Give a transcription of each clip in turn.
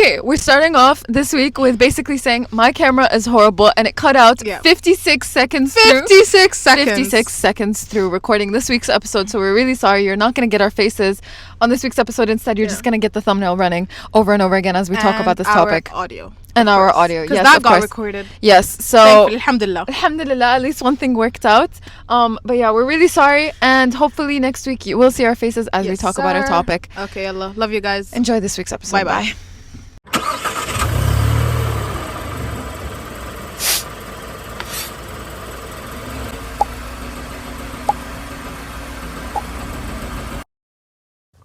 Okay, we're starting off this week with basically saying my camera is horrible and it cut out 56 seconds 56 seconds. 56 seconds through recording this week's episode. So we're really sorry. You're not going to get our faces on this week's episode. Instead, you're just going to get the thumbnil running over and over again as we talk about this topic. Audio. And our audio. Because yes, that of got course. recorded. Yes. So thankfully, alhamdulillah. Alhamdulillah, at least one thing worked out. But yeah, we're really sorry. And hopefully next week you will see our faces as we talk about our topic. Okay, Allah. Love you guys. Enjoy this week's episode. Bye-bye.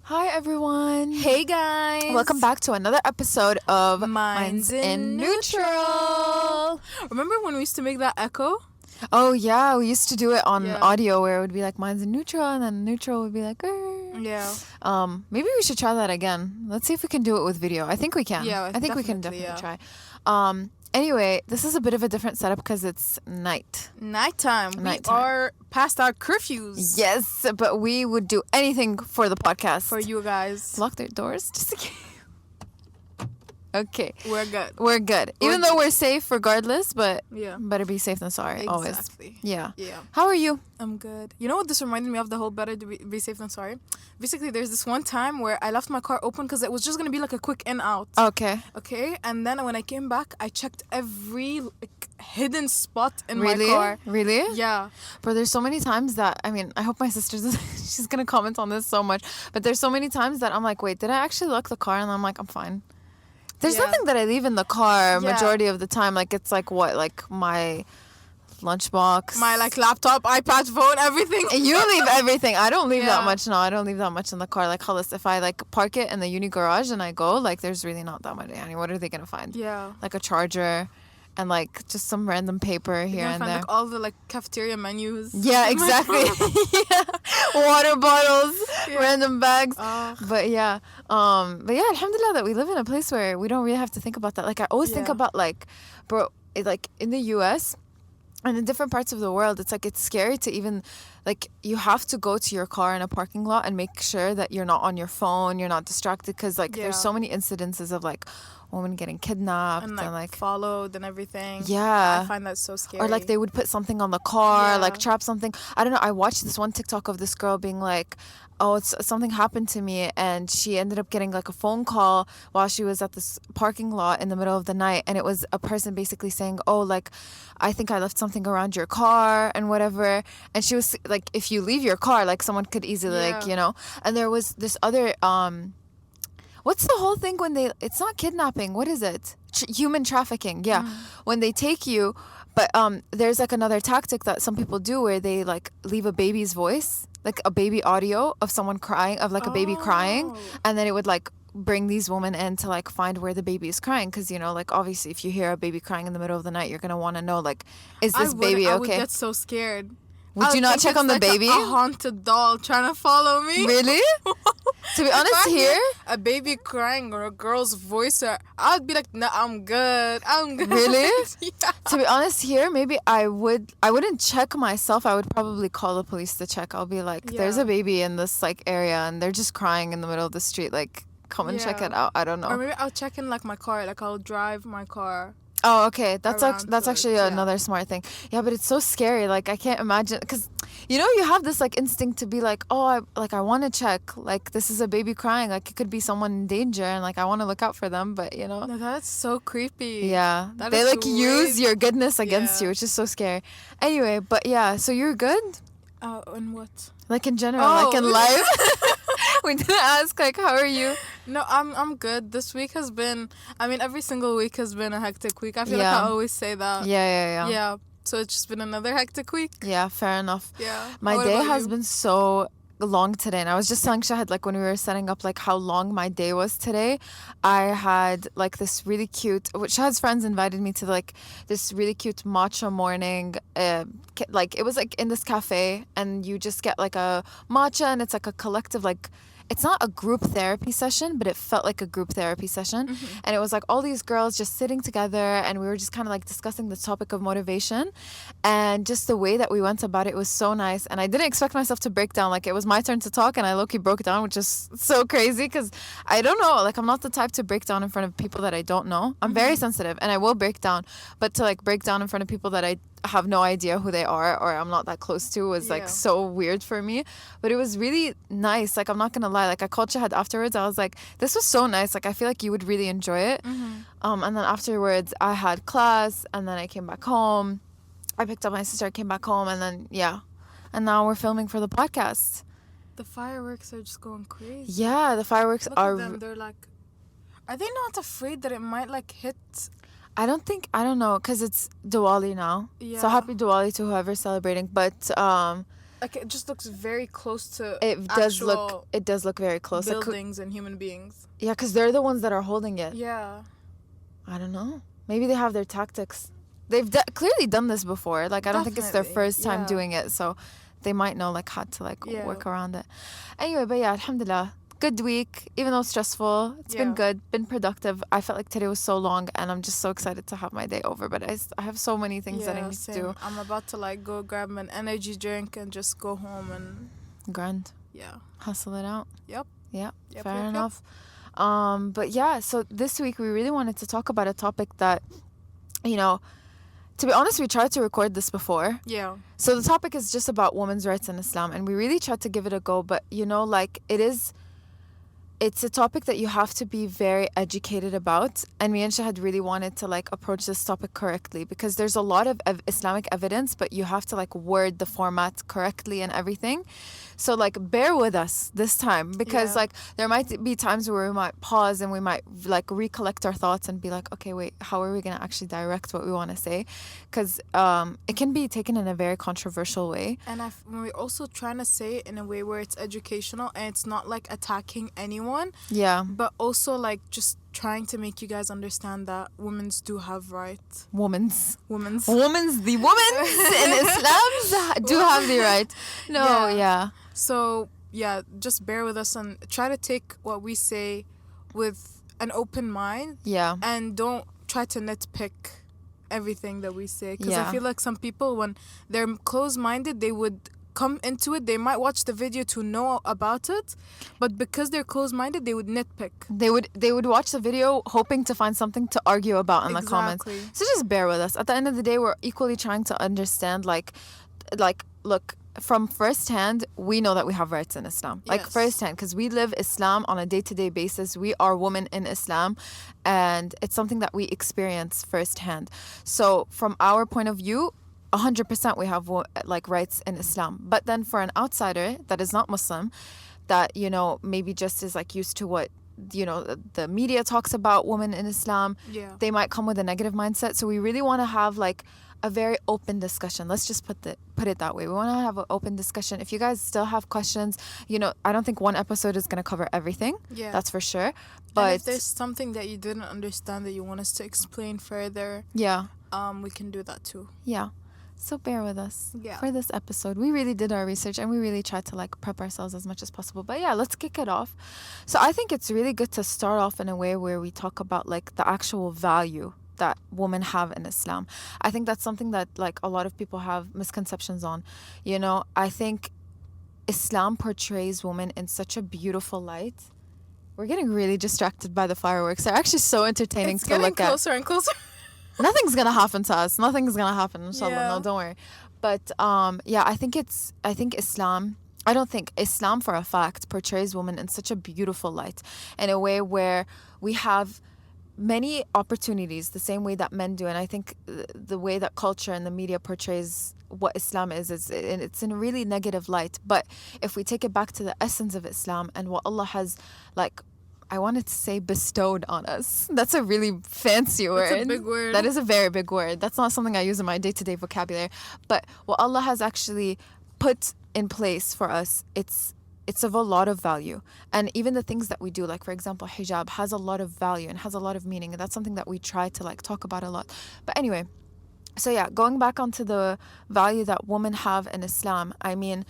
Hi everyone. Hey guys. Welcome back to another episode of Minds in Neutral. Remember when we used to make that echo? Oh yeah, we used to do it on audio where it would be like Minds in Neutral and then neutral would be like Yeah. Maybe we should try that again. Let's see if we can do it with video. I think we can. Yeah, I think we can definitely try. Anyway, this is a bit of a different setup because it's Nighttime. We are past our curfews. Yes, but we would do anything for the podcast. For you guys. Lock their doors just in case. Okay. We're good. Even though we're safe regardless, but yeah, better be safe than sorry. Always. Exactly. Yeah. How are you? I'm good. You know what this reminded me of? The whole better to be safe than sorry. Basically, there's this one time where I left my car open because it was just going to be like a quick in out. Okay. And then when I came back, I checked every hidden spot in my car. Really? Yeah. But there's so many times that, I mean, I hope my sister's, she's going to comment on this so much. But there's so many times that I'm like, wait, did I actually lock the car? And I'm like, I'm fine. There's nothing that I leave in the car majority of the time. Like, it's like what? Like my lunchbox. My like laptop, iPad, phone, everything. You leave everything. I don't leave that much. No, I don't leave that much in the car. Like, khalas, if I like park it in the uni garage and I go, like, there's really not that much. I mean, what are they going to find? Yeah. Like a charger and like just some random paper here and find, there. Like all the like cafeteria menus. Yeah, exactly. Water bottles, random bags. But yeah, alhamdulillah that we live in a place where we don't really have to think about that. Like I always think about like, bro, like in the US and in different parts of the world, it's like it's scary to even like you have to go to your car in a parking lot and make sure that you're not on your phone, you're not distracted, because like there's so many incidences of like women getting kidnapped and like followed and everything. Yeah. I find that so scary. Or like they would put something on the car, like trap something. I don't know. I watched this one TikTok of this girl being like, oh, something happened to me, and she ended up getting like a phone call while she was at this parking lot in the middle of the night, and it was a person basically saying, oh, like I think I left something around your car and whatever. And she was like, if you leave your car, like someone could easily like, you know. And there was this other what's the whole thing when it's not kidnapping, what is it? Human trafficking. When they take you, but there's like another tactic that some people do where they like leave a baby's voice, like a baby audio of someone crying, of like a baby crying, and then it would like bring these women in to like find where the baby is crying, because you know, like obviously if you hear a baby crying in the middle of the night, you're gonna want to know like, is this baby okay? I would get so scared. Would you not check on the baby? A haunted doll trying to follow me. Really? To be honest, here a baby crying or a girl's voice, I'd be like, no, I'm good. Really? To be honest, here maybe I wouldn't check myself. I would probably call the police to check. I'll be like, there's a baby in this like area and they're just crying in the middle of the street. Like, come and check it out. I don't know. Or maybe I'll check in like my car. Like I'll drive my car. Oh, okay. That's actually another smart thing. Yeah, but it's so scary. Like, I can't imagine, because, you know, you have this, like, instinct to be like, oh, I want to check. Like, this is a baby crying. Like, it could be someone in danger, and, like, I want to look out for them, but, you know. No, that's so creepy. Yeah. They, like, use your goodness against you, which is so scary. Anyway, but, yeah, so you're good? In what? Like, in general, like, in life? We didn't ask, like, how are you? No, I'm good. This week has been, I mean, every single week has been a hectic week. I feel like I always say that. Yeah. So it's just been another hectic week. Yeah, fair enough. Yeah. My day has been so long today, and I was just telling Shahid, like, when we were setting up like how long my day was today, I had like this really cute, which Shahid's friends invited me to, like this really cute matcha morning, like it was like in this cafe, and you just get like a matcha, and it's like a collective, like it's not a group therapy session, but it felt like a group therapy session. And it was like all these girls just sitting together, and we were just kind of like discussing the topic of motivation. And just the way that we went about it was so nice. And I didn't expect myself to break down. Like, it was my turn to talk, and I low-key broke down, which is so crazy because I don't know. Like, I'm not the type to break down in front of people that I don't know. I'm very sensitive, and I will break down. But to like break down in front of people that I have no idea who they are or I'm not that close to was like so weird for me. But it was really nice. Like, I'm not gonna lie. Like, I called Shahad afterwards. I was like, this was so nice. Like, I feel like you would really enjoy it. And then afterwards I had class, and then I came back home. I picked up my sister, I came back home, and then and now we're filming for the podcast. The fireworks are just going crazy. Yeah, the fireworks Look are at them. They're like, are they not afraid that it might like hit? I don't know, because it's Diwali now. Yeah. So happy Diwali to whoever's celebrating. But like, it just looks very close to it does look very close. Buildings and human beings. Yeah, because they're the ones that are holding it. Yeah. I don't know. Maybe they have their tactics. They've clearly done this before. Like, I don't think it's their first time doing it. So they might know like how to like work around it. Anyway, but yeah, alhamdulillah. Good week, even though stressful. It's been good, been productive. I felt like today was so long, and I'm just so excited to have my day over. But I have so many things that I need to do. I'm about to like go grab an energy drink and just go home and grind. Yeah. Hustle it out. Yep. Fair enough. But yeah, so this week we really wanted to talk about a topic that, you know, to be honest, we tried to record this before. Yeah. So the topic is just about women's rights in Islam, and we really tried to give it a go. But you know, like, it's a topic that you have to be very educated about. And me and Shahad really wanted to like approach this topic correctly, because there's a lot of Islamic evidence, but you have to like word the format correctly and everything. So like bear with us this time, because like there might be times where we might pause and we might like recollect our thoughts and be like, okay, wait, how are we going to actually direct what we want to say? Because it can be taken in a very controversial way. And we're also trying to say it in a way where it's educational and it's not like attacking anyone. Yeah. But also like just trying to make you guys understand that women do have rights. The women in Islam do have the right. So just bear with us and try to take what we say with an open mind. Yeah. And don't try to nitpick everything that we say, because I feel like some people, when they're closed-minded, they would come into it, they might watch the video to know about it, but because they're closed-minded, they would nitpick. They would watch the video hoping to find something to argue about in the comments. So just bear with us. At the end of the day, we're equally trying to understand, like look, from firsthand, we know that we have rights in Islam. Like firsthand, because we live Islam on a day-to-day basis. We are women in Islam, and it's something that we experience firsthand. So from our point of view, 100% we have like rights in Islam. But then for an outsider that is not Muslim, that, you know, maybe just is like used to what, you know, the media talks about women in Islam, they might come with a negative mindset. So we really want to have like a very open discussion. Let's just put it that way. We want to have an open discussion. If you guys still have questions, you know, I don't think one episode is going to cover everything. Yeah. That's for sure. But and if there's something that you didn't understand that you want us to explain further, we can do that too. Yeah. So bear with us for this episode. We really did our research and we really tried to like prep ourselves as much as possible. But yeah, let's kick it off. So I think it's really good to start off in a way where we talk about like the actual value that women have in Islam. I think that's something that like a lot of people have misconceptions on. You know, I think Islam portrays women in such a beautiful light. We're getting really distracted by the fireworks. They're actually so entertaining to look at. It's getting closer and closer. Nothing's gonna happen to us. Nothing's gonna happen, inshallah. No, don't worry. But I think Islam, I don't think Islam for a fact portrays women in such a beautiful light, in a way where we have many opportunities the same way that men do. And I think the way that culture and the media portrays what Islam is it's in a really negative light. But if we take it back to the essence of Islam and what Allah has, like, I wanted to say bestowed on us. That's a really fancy word. That's a big word. That is a very big word. That's not something I use in my day-to-day vocabulary. But what Allah has actually put in place for us, it's of a lot of value. And even the things that we do, like for example, hijab has a lot of value and has a lot of meaning. And that's something that we try to like talk about a lot. But anyway, so yeah, going back onto the value that women have in Islam, I mean,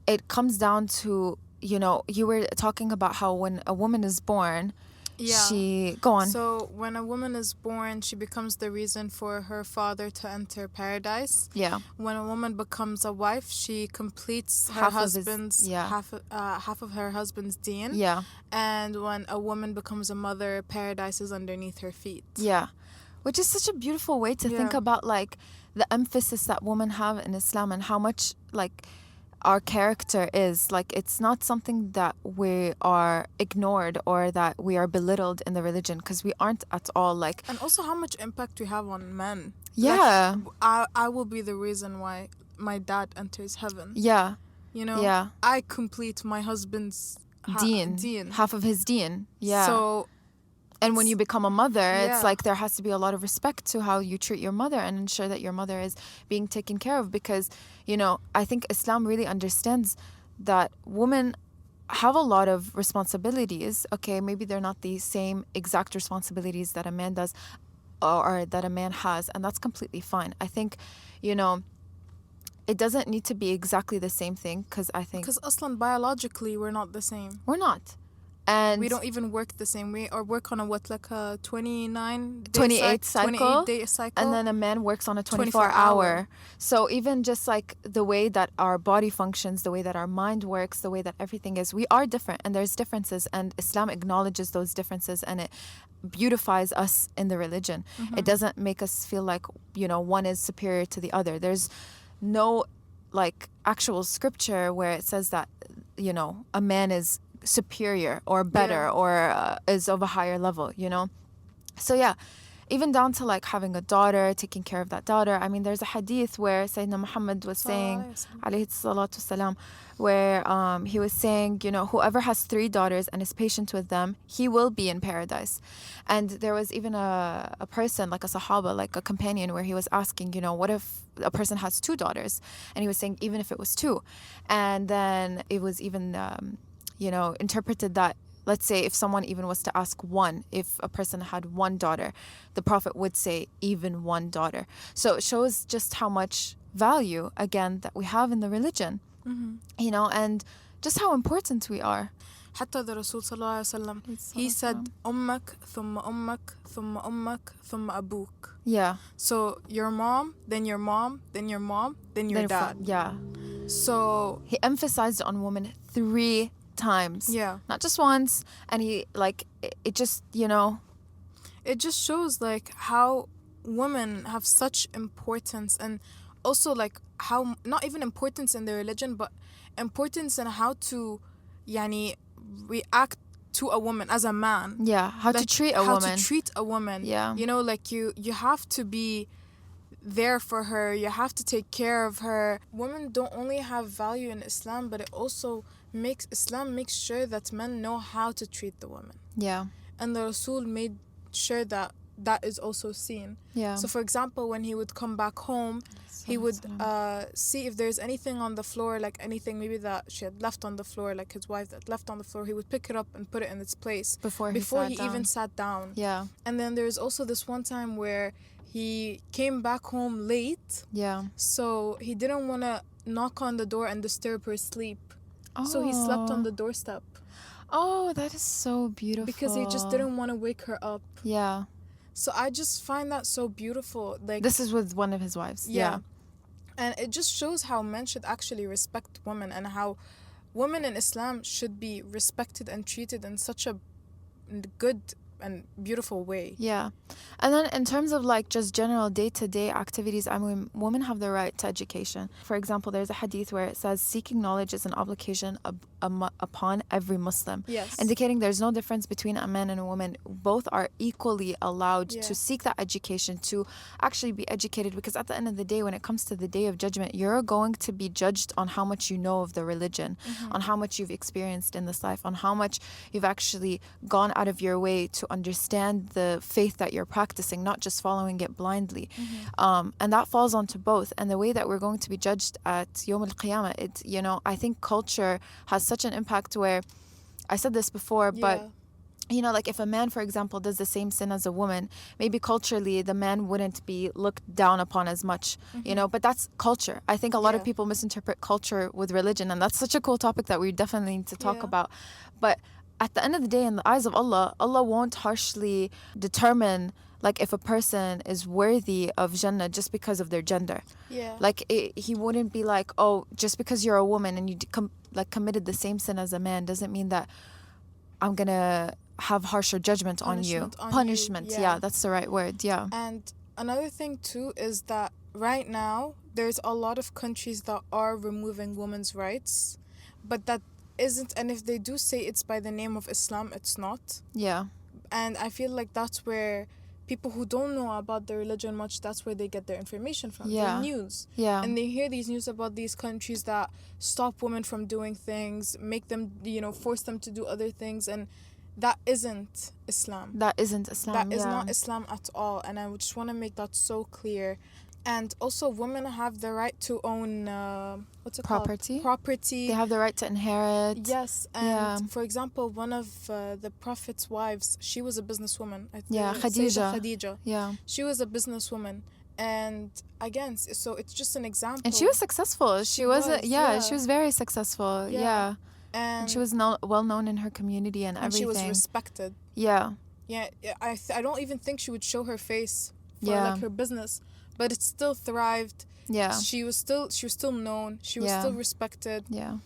it comes down to you know, you were talking about how when a woman is born, she go on. So when a woman is born, she becomes the reason for her father to enter paradise. Yeah. When a woman becomes a wife, she completes her husband's half of her husband's deen. Yeah. And when a woman becomes a mother, paradise is underneath her feet. Yeah. Which is such a beautiful way to think about like the emphasis that women have in Islam and how much like our character is. Like, it's not something that we are ignored or that we are belittled in the religion, because we aren't at all. Like, and also how much impact we have on men. Yeah. Like, I will be the reason why my dad enters heaven. Yeah. You know? Yeah. I complete my husband's deen. Half of his deen. Yeah. So... And when you become a mother, it's like there has to be a lot of respect to how you treat your mother and ensure that your mother is being taken care of, because, you know, I think Islam really understands that women have a lot of responsibilities. Okay, maybe they're not the same exact responsibilities that a man does or that a man has, and that's completely fine. I think, you know, it doesn't need to be exactly the same thing, because I think... Because aslan, biologically, we're not the same. We're not. And we don't even work the same way, or work on a 28 cycle, day cycle, and then a man works on a 24 hour. So even just like the way that our body functions, the way that our mind works, the way that everything is, we are different, and there's differences, and Islam acknowledges those differences, and it beautifies us in the religion. It doesn't make us feel like, you know, one is superior to the other. There's no like actual scripture where it says that, you know, a man is superior or better or is of a higher level, you know. So yeah, even down to like having a daughter, taking care of that daughter. I mean, there's a hadith where Sayyidina Muhammad was saying, alayhi salatu salam, where he was saying, you know, whoever has 3 daughters and is patient with them, he will be in paradise. And there was even a person, like a sahaba, like a companion, where he was asking, you know, what if a person has 2 daughters? And he was saying, even if it was 2. And then it was even you know, interpreted that, let's say if someone even was to ask one, if a person had 1 daughter, the Prophet would say even 1 daughter. So it shows just how much value, again, that we have in the religion, you know, and just how important we are. حتى the Rasul sallallahu alaihi wasallam, he said, أمك ثم أمك ثم أمك ثم أبوك. Yeah. So your mom, then your mom, then your mom, then your dad. Yeah. So he emphasized on women 3 times, not just once, and he like it just, you know, it just shows like how women have such importance, and also like how not even importance in their religion, but importance in how to yani react to a woman as a man, how to treat a woman, you know, like you have to be there for her, you have to take care of her. Women don't only have value in Islam, but it also Islam makes sure that men know how to treat the woman. And the Rasul made sure that that is also seen. So for example, when he would come back home, he would see if there's anything on the floor, like anything maybe that she had left on the floor, like his wife that left on the floor, he would pick it up and put it in its place before he even sat down. And then there's also this one time where he came back home late. So he didn't want to knock on the door and disturb her sleep. So he slept on the doorstep. Oh, that is so beautiful. Because he just didn't want to wake her up. So I just find that so beautiful. Like, this is with one of his wives. And it just shows how men should actually respect women, and how women in Islam should be respected and treated in such a good and beautiful way. And then in terms of like just general day-to-day activities, I mean, women have the right to education. For example, there's a hadith where it says seeking knowledge is an obligation upon every Muslim, indicating there's no difference between a man and a woman. Both are equally allowed to seek that education, to actually be educated, because at the end of the day, when it comes to the day of judgment, you're going to be judged on how much you know of the religion, on how much you've experienced in this life, on how much you've actually gone out of your way to understand the faith that you're practicing, not just following it blindly. And that falls onto both. And the way that we're going to be judged at Yawm al-Qiyamah, it, you know, I think culture has such an impact, where I said this before, but you know, like if a man, for example, does the same sin as a woman, maybe culturally the man wouldn't be looked down upon as much, you know, but that's culture. I think a lot of people misinterpret culture with religion, and that's such a cool topic that we definitely need to talk about. But at the end of the day, in the eyes of Allah, Allah won't harshly determine like if a person is worthy of Jannah just because of their gender. Like he wouldn't be like, oh, just because you're a woman and you like committed the same sin as a man doesn't mean that I'm gonna have harsher judgment on you. Punishment, yeah, that's the right word, yeah. And another thing too is that right now there's a lot of countries that are removing women's rights, but that isn't, and if they do say it's by the name of Islam, it's not. Yeah. And I feel like that's where people who don't know about their religion much, that's where they get their information from, their news. Yeah. And they hear these news about these countries that stop women from doing things, make them, you know, force them to do other things, and that isn't Islam. That isn't Islam, That is not Islam at all, and I just want to make that so clear. And also, women have the right to own property. Property. They have the right to inherit. Yes, and for example, one of the Prophet's wives, she was a businesswoman. Khadija. Yeah. She was a businesswoman, and again, so it's just an example. And she was successful. She was very successful. Yeah. And she was well known in her community and everything. And she was respected. Yeah. Yeah, I don't even think she would show her face for like her business, but it still thrived. Yeah. She was still known. She was still respected. Yeah.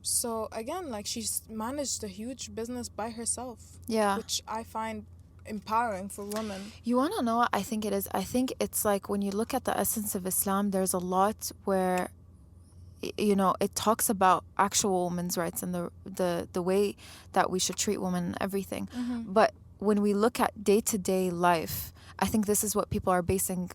So again, like she's managed a huge business by herself. Yeah. Which I find empowering for women. You want to know what I think it is? I think it's like when you look at the essence of Islam, there's a lot where, you know, it talks about actual women's rights and the way that we should treat women and everything. But when we look at day-to-day life, I think this is what people are basing,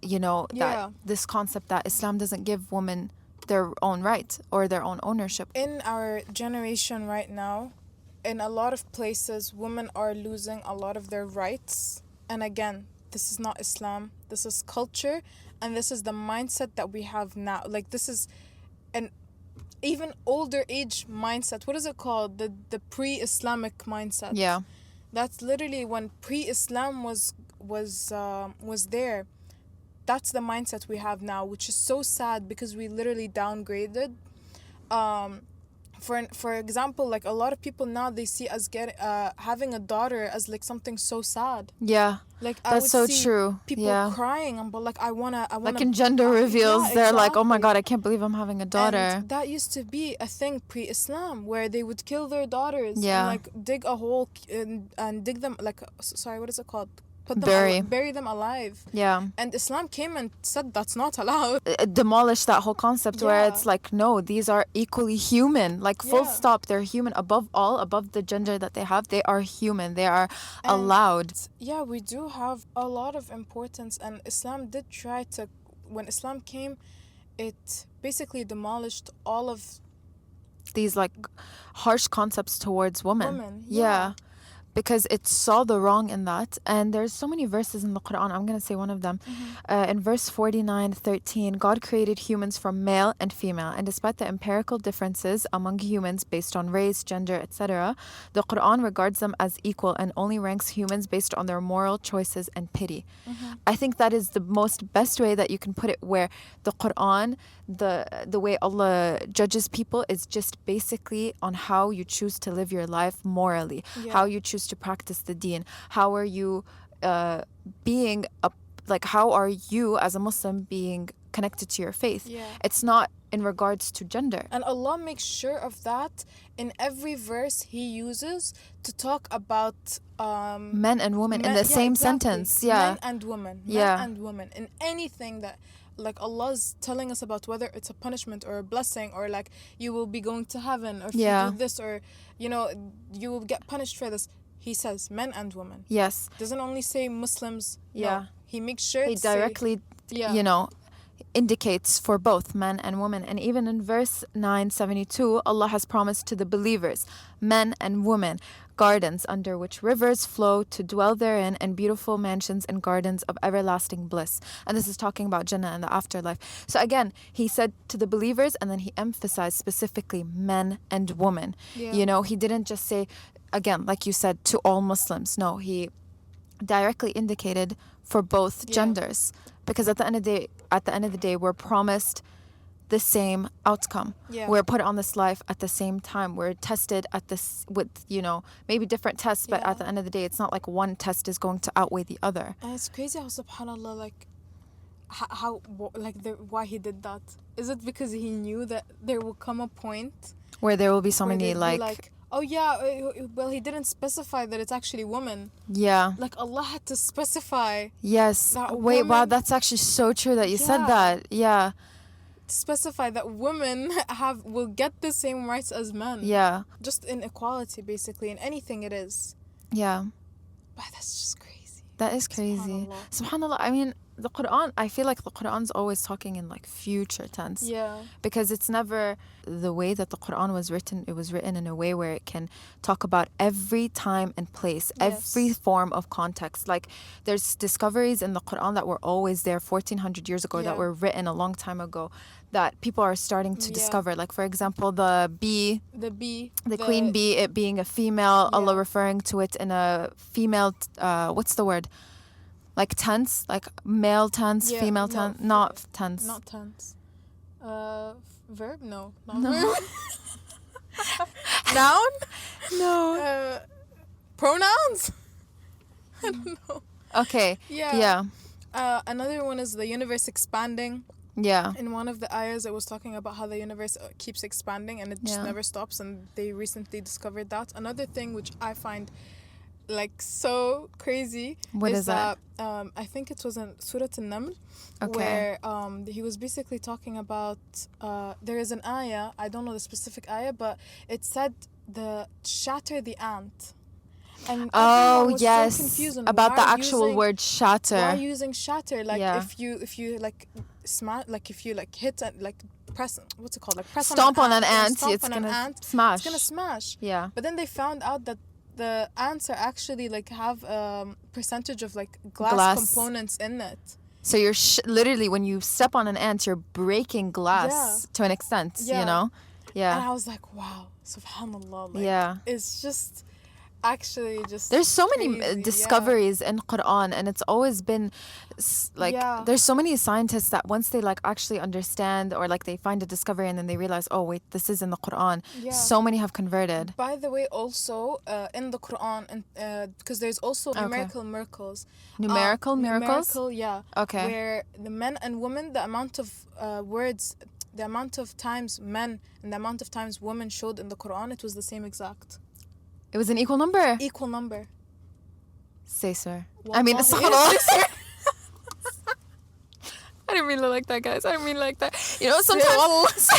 you know, that this concept that Islam doesn't give women their own right or their own ownership. In our generation right now, in a lot of places, women are losing a lot of their rights. And again, this is not Islam. This is culture, and this is the mindset that we have now. Like, this is an even older age mindset. What is it called? The pre-Islamic mindset. Yeah. That's literally when pre-Islam was there. That's the mindset we have now, which is so sad because we literally downgraded. For example, like a lot of people now, they see us having a daughter as like something so sad. Yeah. Like that's so true. People crying, but like I wanna. Like in gender reveals, they're like, "Oh my God, I can't believe I'm having a daughter." And that used to be a thing pre-Islam, where they would kill their daughters and like dig a hole and dig them like what is it called? Bury them alive. Yeah. And Islam came and said that's not allowed. It demolished that whole concept where it's like, no, these are equally human. Like full stop, they're human above all, above the gender that they have. They are human. They are allowed. Yeah, we do have a lot of importance, and Islam did try to, when Islam came, it basically demolished all of these like harsh concepts towards women. Yeah. Because it saw the wrong in that. And there's so many verses in the Quran. I'm going to say one of them. In verse 49:13, God created humans from male and female, and despite the empirical differences among humans based on race, gender, etc., the Quran regards them as equal and only ranks humans based on their moral choices and pity. I think that is the most best way that you can put it, where the Quran, the way Allah judges people is just basically on how you choose to live your life morally, how you choose to practice the deen, how are you how are you as a Muslim being connected to your faith. It's not in regards to gender. And Allah makes sure of that in every verse He uses to talk about men and women in the same sentence. Men and women. Men and women. In anything that like Allah's telling us about, whether it's a punishment or a blessing, or like you will be going to heaven, or if you do this, or you know you will get punished for this, He says men and women. Yes. Doesn't only say Muslims. No. He makes sure He directly you know, indicates for both men and women. And even in verse 972, Allah has promised to the believers, men and women, gardens under which rivers flow to dwell therein, and beautiful mansions and gardens of everlasting bliss. And this is talking about Jannah and the afterlife. So again, he said to the believers, and then he emphasized specifically men and women. Yeah. You know, he didn't just say, again, like you said, to all Muslims. No, he directly indicated for both genders, because at the end of the day, we're promised the same outcome. Yeah. We're put on this life at the same time. We're tested at this with, you know, maybe different tests, but at the end of the day, it's not like one test is going to outweigh the other. And it's crazy how subhanallah, like how like why he did that. Is it because he knew that there will come a point where there will be so many like, oh yeah, well, he didn't specify that it's actually women. Yeah. Like Allah had to specify. Yes. Wait, wow, that's actually so true that you said that. Yeah. Specify that women will get the same rights as men. Yeah. Just in equality, basically, in anything it is. Yeah. But that's just crazy. That is crazy. Subhanallah. I mean, the Quran, I feel like the Quran's always talking in like future tense. Yeah. Because it's never the way that the Quran was written. It was written in a way where it can talk about every time and place, every form of context. Like there's discoveries in the Quran that were always there 1400 years ago, that were written a long time ago, that people are starting to discover. Like for example, the queen bee, it being a female, Allah referring to it in a female, what's the word? Like tense, like male tense, female tense, not tense. Not tense. Verb? No. Verb. Noun? No. Pronouns? I don't know. Okay. Yeah. Another one is the universe expanding. Yeah. In one of the ayahs, it was talking about how the universe keeps expanding and it just never stops, and they recently discovered that. Another thing which I find like so crazy is that I think it was in Surah An-Naml, where he was basically talking about there is an ayah, I don't know the specific ayah, but it said shatter the ant. And was so confused on about the actual word shatter. Why using shatter? Like if you like smash, like if you like hit and like press, what's it called? Like press stomp on an ant, it's gonna smash. It's gonna smash. Yeah. But then they found out that the ants are actually like have percentage of like glass components in it. So you're literally, when you step on an ant, you're breaking glass to an extent. You know. Yeah. And I was like, wow, subhanallah. Like, it's just. Actually, just there's so many discoveries in Quran, and it's always been like there's so many scientists that once they like actually understand, or like they find a discovery and then they realize, oh wait, this is in the Quran. So many have converted. By the way, also in the Quran, and because there's also numerical miracles. Numerical miracles? Okay. Where the men and women, the amount of words, the amount of times men and the amount of times women showed in the Quran, it was the same exact. It was an equal number? Equal number. Say sir. I mean, I didn't mean to like that, guys. I didn't mean like that. You know, sometimes...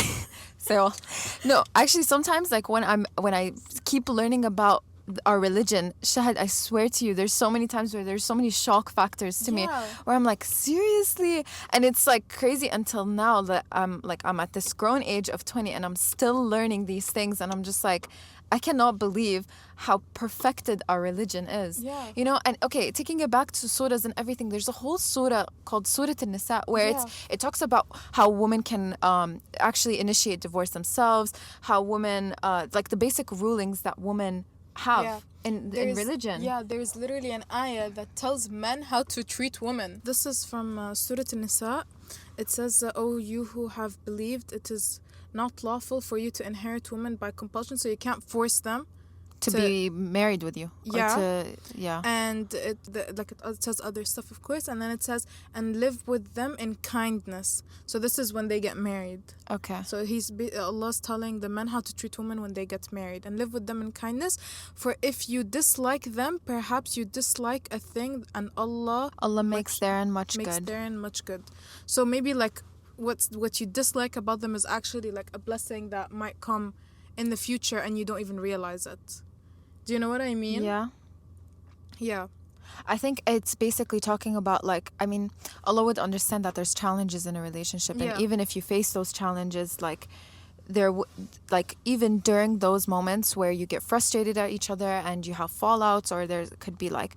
No, actually, sometimes, like, when I keep learning about our religion, Shahad, I swear to you, there's so many times where there's so many shock factors to me, where I'm like, seriously? And it's like crazy until now that I'm at this grown age of 20 and I'm still learning these things, and I'm just like, I cannot believe how perfected our religion is. You know, and okay, taking it back to surahs and everything, there's a whole surah called Surah An-Nisa where it talks about how women can actually initiate divorce themselves, how women, like the basic rulings that women have in religion. Yeah, there's literally an ayah that tells men how to treat women. This is from Surah An-Nisa. It says, "O you who have believed, it is not lawful for you to inherit women by compulsion," so you can't force them to be married with you. And it says other stuff, of course, and then it says, "And live with them in kindness." So this is when they get married. Okay. So Allah's telling the men how to treat women when they get married, and live with them in kindness. For if you dislike them, perhaps you dislike a thing, and Allah makes therein much good. So maybe like what you dislike about them is actually like a blessing that might come in the future and you don't even realize it. Do you know what I mean? Yeah. I think it's basically talking about like, I mean, Allah would understand that there's challenges in a relationship, and Yeah. even if you face those challenges, like like even during those moments where you get frustrated at each other and you have fallouts, or there could be like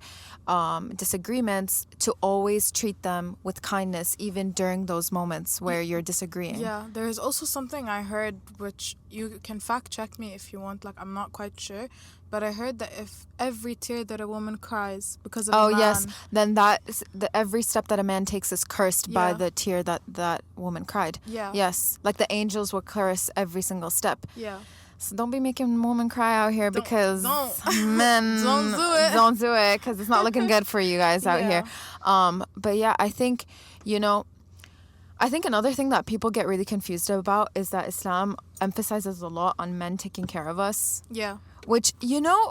disagreements, to always treat them with kindness even during those moments where you're disagreeing. Yeah, there is also something I heard, which you can fact check me if you want, like I'm not quite sure, but I heard that if every tear that a woman cries because of a man, yes, then every step that a man takes is cursed by Yeah. the tear that woman cried. Yeah. Yes, like the angels will curse every single step. Yeah. So don't be making women cry out here, because don't. men Don't do it. Don't do it, because it's not looking good for you guys out here. But yeah, I think, I think another thing that people get really confused about is that Islam emphasizes a lot on men taking care of us. Yeah. Which,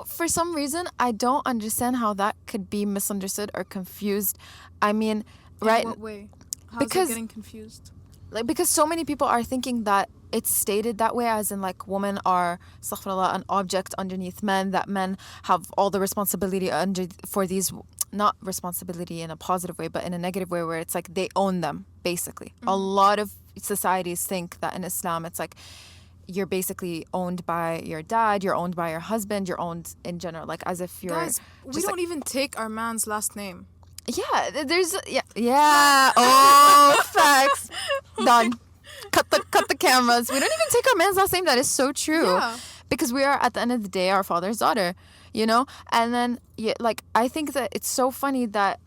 for some reason, I don't understand how that could be misunderstood or confused. I mean, right? In what way? How's Because- it getting confused? Like, because so many people are thinking that it's stated that way, as in like women are, astaghfirullah, an object underneath men, that men have all the responsibility for these, not responsibility in a positive way, but in a negative way, where it's like they own them, basically. A lot of societies think that in Islam it's like you're basically owned by your dad, you're owned by your husband, you're owned in general, like as if you're Guys, we just don't even take our man's last name. Yeah, there's yeah. Oh, facts. Done. Cut the cameras. We don't even take our man's last name. That is so true. Yeah. Because we are, at the end of the day, our father's daughter, And then like I think that it's so funny that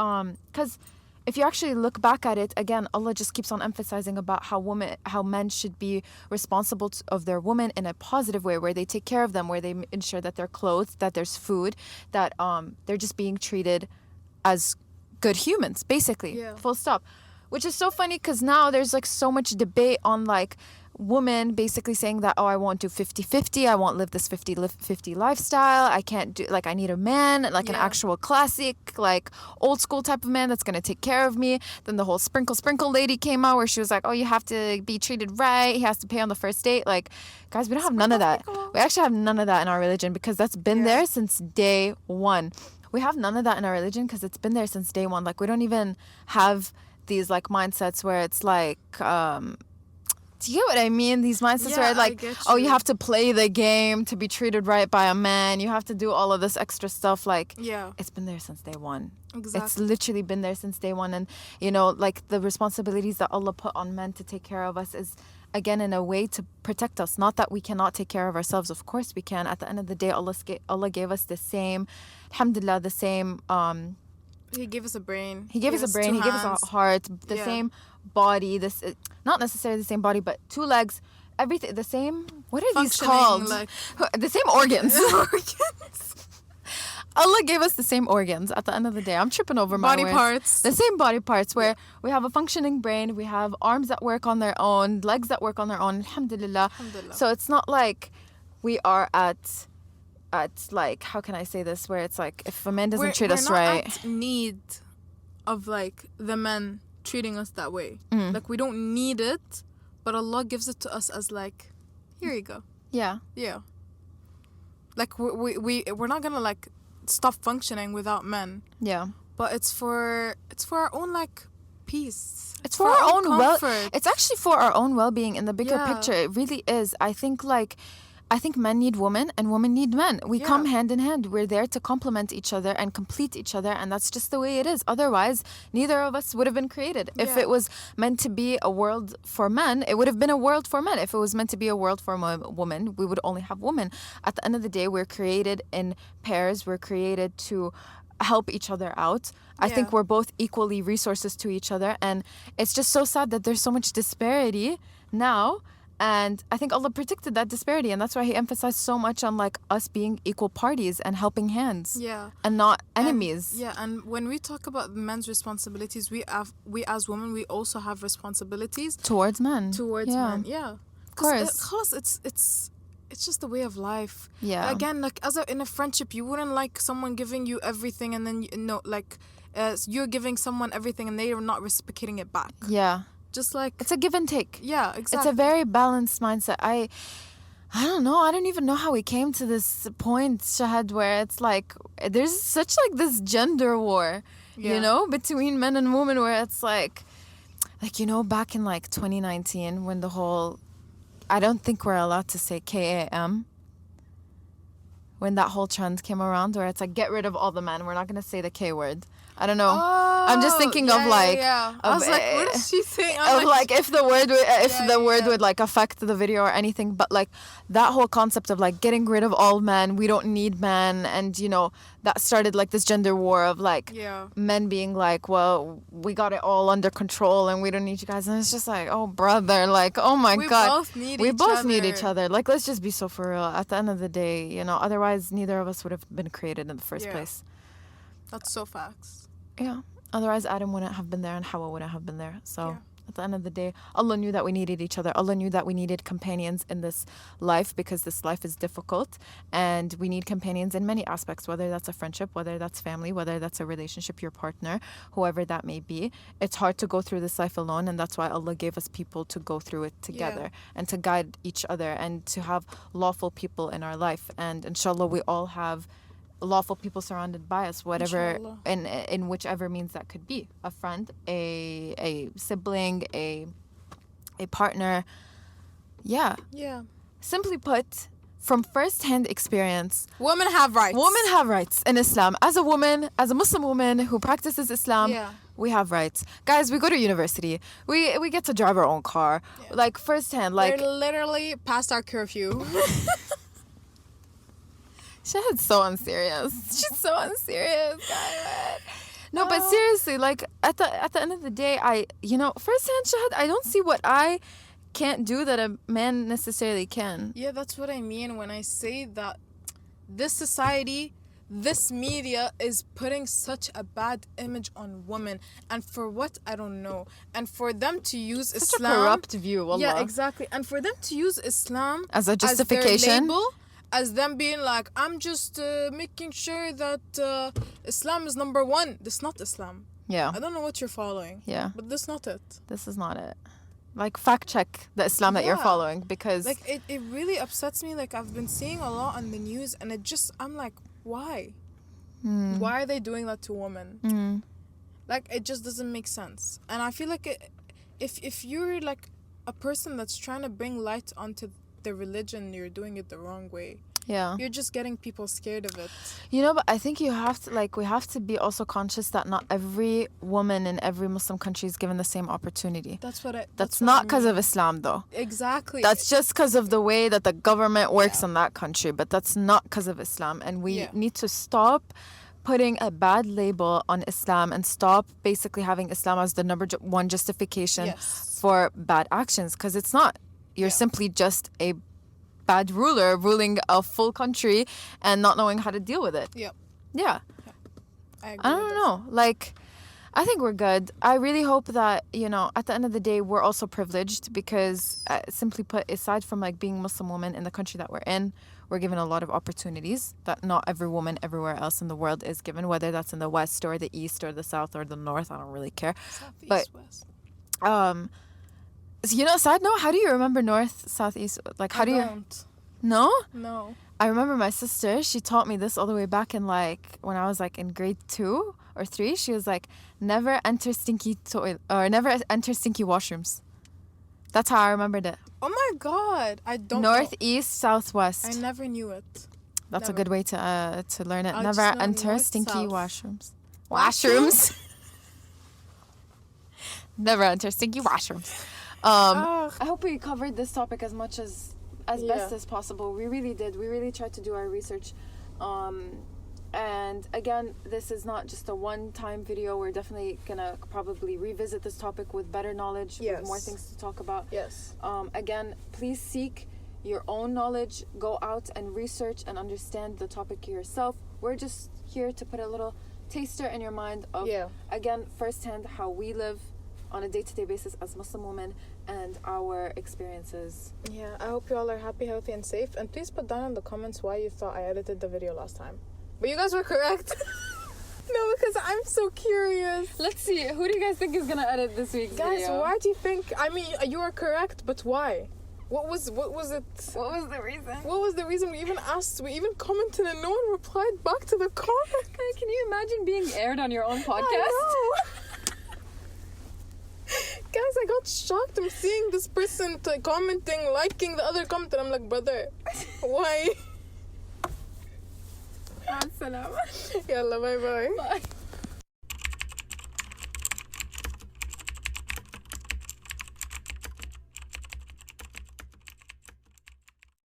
because if you actually look back at it again, Allah just keeps on emphasizing about how men should be responsible of their women in a positive way, where they take care of them, where they ensure that they're clothed, that there's food, that they're just being treated as good humans, basically. Yeah. Full stop. Which is so funny, because now there's like so much debate on like women basically saying that, I won't do 50-50, I won't live this 50-50 lifestyle, I can't do, like I need a man, like an actual classic, like old school type of man that's going to take care of me. Then the whole sprinkle lady came out, where she was like, you have to be treated right, he has to pay on the first date. Like, guys, we don't have none of that. We actually have none of that in our religion, because that's been there since day one. We have none of that in our religion because it's been there since day one. Like, we don't even have these like mindsets where it's like, do you get what I mean? These mindsets where like, you have to play the game to be treated right by a man. You have to do all of this extra stuff. Like, it's been there since day one. Exactly. It's literally been there since day one. And, like the responsibilities that Allah put on men to take care of us is, again, in a way to protect us. Not that we cannot take care of ourselves. Of course we can. At the end of the day, Allah gave us the same, alhamdulillah, the same... He gave us a brain. He gave us a brain. He gave us a heart. The same body. Not necessarily the same body, but 2 legs. Everything. The same... What are these called? Like... The same organs. Allah gave us the same organs at the end of the day. I'm tripping over my body words. parts. The same body parts, where we have a functioning brain, we have arms that work on their own, legs that work on their own, alhamdulillah. So it's not like we are at like, how can I say this, where it's like if a man doesn't treat us right, at need of like the men treating us that way. Like, we don't need it, but Allah gives it to us as like, here you go. Yeah. Like, we're not gonna like stop functioning without men. Yeah. But it's for our own like peace. It's for our own comfort. It's actually for our own well-being in the bigger picture. It really is. I think men need women and women need men. We come hand in hand. We're there to complement each other and complete each other, and that's just the way it is. Otherwise, neither of us would have been created. If it was meant to be a world for men, it would have been a world for men. If it was meant to be a world for women, we would only have women. At the end of the day, we're created in pairs. We're created to help each other out. I think we're both equally resources to each other, and it's just so sad that there's so much disparity now. And I think Allah predicted that disparity, and that's why He emphasized so much on like us being equal parties and helping hands, and not enemies. And when we talk about men's responsibilities, we as women, we also have responsibilities towards men. Men, of course. It's just the way of life. Again, like in a friendship, you wouldn't like someone giving you everything, and then you're giving someone everything, and they are not reciprocating it back. Just like it's a give and take. Exactly. It's a very balanced mindset. I don't know. I don't even know how we came to this point, Shahad, where it's like there's such like this gender war, you know, between men and women, where it's like you know, back in like 2019 when the whole, I don't think we're allowed to say KAM, when that whole trend came around where it's like, get rid of all the men. We're not going to say the K word. I don't know. Oh, I'm just thinking of like, I was like, what is she saying? Of like if the word would like affect the video or anything, but like that whole concept of like getting rid of all men, we don't need men, and you know that started like this gender war of like men being like, well, we got it all under control and we don't need you guys, and it's just like, oh brother, like, oh my god, we both need each other. Like, let's just be so for real. At the end of the day, you know, otherwise neither of us would have been created in the first place. That's so facts. Yeah. Otherwise, Adam wouldn't have been there and Hawa wouldn't have been there. So at the end of the day, Allah knew that we needed each other. Allah knew that we needed companions in this life because this life is difficult. And we need companions in many aspects, whether that's a friendship, whether that's family, whether that's a relationship, your partner, whoever that may be. It's hard to go through this life alone. And that's why Allah gave us people to go through it together and to guide each other and to have lawful people in our life. And inshallah, we all have lawful people surrounded by us, whatever, in whichever means that could be. A friend, a sibling, a partner. Yeah. Simply put, from first-hand experience, women have rights. Women have rights in Islam. As a woman, as a Muslim woman who practices Islam, we have rights. Guys, we go to university. We get to drive our own car. Like, first-hand. Like, we're literally past our curfew. Shahad's so unserious. She's so unserious, guys. No, but seriously, like at the end of the day, firsthand, Shahad, I don't see what I can't do that a man necessarily can. Yeah, that's what I mean when I say that this society, this media is putting such a bad image on women, and for what, I don't know. And for them to use such Islam, a corrupt view, wallah. Yeah, exactly. And for them to use Islam as a justification, as their label, as them being like, I'm just making sure that Islam is number one. This is not Islam. Yeah. I don't know what you're following. Yeah. But this is not it. This is not it. Like, fact check the Islam that you're following, because like it really upsets me. Like, I've been seeing a lot on the news, and I'm like, why? Why are they doing that to women? Like, it just doesn't make sense. And I feel like if you're like a person that's trying to bring light onto the religion, you're doing it the wrong way. Yeah. You're just getting people scared of it. You know, but I think we have to be also conscious that not every woman in every Muslim country is given the same opportunity. That's not because of Islam, though. Exactly. That's just because of the way that the government works in that country, but that's not because of Islam. And we need to stop putting a bad label on Islam and stop basically having Islam as the number one justification for bad actions, because it's not. You're simply just a bad ruler ruling a full country and not knowing how to deal with it. Yeah. I don't know. Like, I think we're good. I really hope that, you know, at the end of the day, we're also privileged because, simply put, aside from like being Muslim women in the country that we're in, we're given a lot of opportunities that not every woman everywhere else in the world is given, whether that's in the West or the East or the South or the North. I don't really care. Southeast, West. You know, side note, how do you remember North, South, East? Like, how do you? No? No. I remember my sister, she taught me this all the way back in like, when I was like in grade 2 or 3. She was like, never enter stinky toilet, or never enter stinky washrooms. That's how I remembered it. Oh my God. I don't North, know. East, South, West. I never knew it. That's a good way to learn it. I Never enter North, stinky South. washrooms. Washrooms. Never enter stinky washrooms. I hope we covered this topic as much as best as possible. We really did. We really tried to do our research. And again, this is not just a one-time video. We're definitely gonna probably revisit this topic with better knowledge, with more things to talk about. Again, please seek your own knowledge. Go out and research and understand the topic yourself. We're just here to put a little taster in your mind of, again, firsthand how we live on a day-to-day basis as Muslim women and our experiences. Yeah, I hope you all are happy, healthy, and safe. And please put down in the comments why you thought I edited the video last time. But you guys were correct. No, because I'm so curious. Let's see. Who do you guys think is going to edit this week's video? Guys, why do you think... I mean, you are correct, but why? What was it? What was the reason? What was the reason? We even asked, we even commented, and no one replied back to the comment. Can you imagine being aired on your own podcast? I know. Guys, I got shocked. I'm seeing this person commenting, liking the other comment, and I'm like, brother, why? Salam. Yalla, bye-bye. Bye.